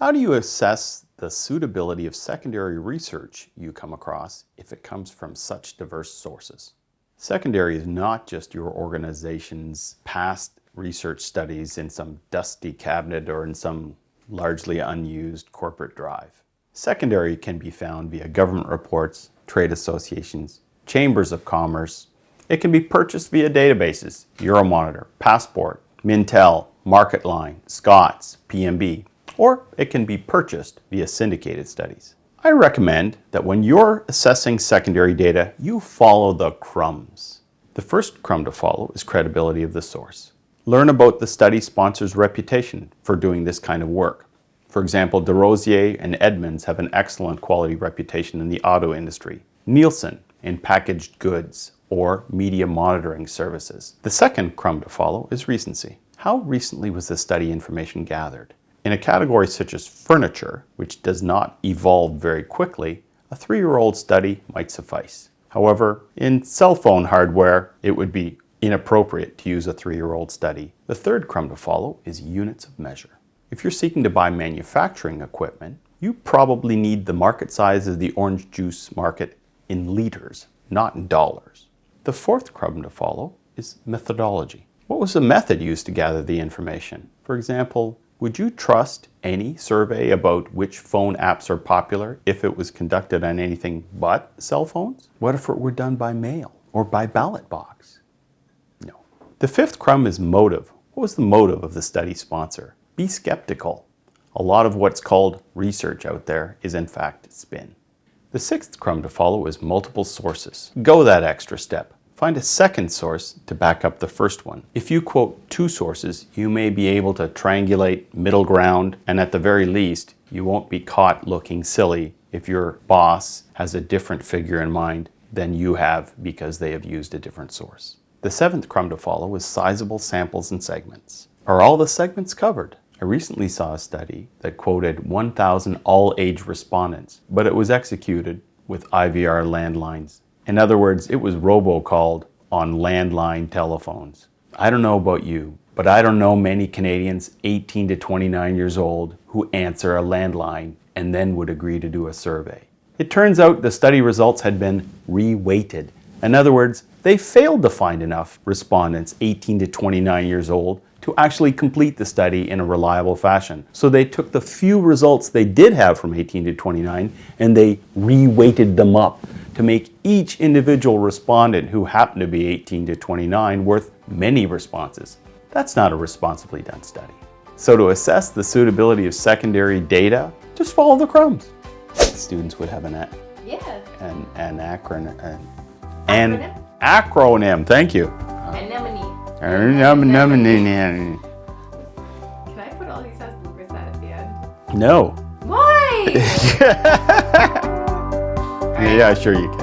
How do you assess the suitability of secondary research you come across if it comes from such diverse sources? Secondary is not just your organization's past research studies in some dusty cabinet or in some largely unused corporate drive. Secondary can be found via government reports, trade associations, chambers of commerce. It can be purchased via databases, Euromonitor, Passport, Mintel, MarketLine, Scott's, PMB, or it can be purchased via syndicated studies. I recommend that when you're assessing secondary data, you follow the CRUMMMS. The first crumb to follow is credibility of the source. Learn about the study sponsor's reputation for doing this kind of work. For example, DeRosier and Edmunds have an excellent quality reputation in the auto industry. Nielsen in packaged goods or media monitoring services. The second crumb to follow is recency. How recently was the study information gathered? In a category such as furniture, which does not evolve very quickly, a 3-year-old study might suffice. However, in cell phone hardware, it would be inappropriate to use a 3-year-old study. The third crumb to follow is units of measure. If you're seeking to buy manufacturing equipment, you probably need the market size of the orange juice market in liters, not in dollars. The fourth crumb to follow is methodology. What was the method used to gather the information? For example, would you trust any survey about which phone apps are popular if it was conducted on anything but cell phones? What if it were done by mail or by ballot box? No. The fifth crumb is motive. What was the motive of the study sponsor? Be skeptical. A lot of what's called research out there is in fact spin. The sixth crumb to follow is multiple sources. Go that extra step. Find a second source to back up the first one. If you quote 2 sources, you may be able to triangulate middle ground, and at the very least, you won't be caught looking silly if your boss has a different figure in mind than you have because they have used a different source. The seventh crumb to follow is sizable samples and segments. Are all the segments covered? I recently saw a study that quoted 1,000 all-age respondents, but it was executed with IVR landlines. In other words, it was robocalled on landline telephones. I don't know about you, but I don't know many Canadians 18 to 29 years old who answer a landline and then would agree to do a survey. It turns out the study results had been re-weighted. In other words, they failed to find enough respondents 18 to 29 years old to actually complete the study in a reliable fashion. So they took the few results they did have from 18 to 29 and they re-weighted them up to make each individual respondent who happened to be 18 to 29 worth many responses. That's not a responsibly done study. So to assess the suitability of secondary data, just follow the CRUMMMS. Students would have an acronym. Thank you. Anemone. Can I put all these as bloopers at the end? No. Why? Yeah, sure you can.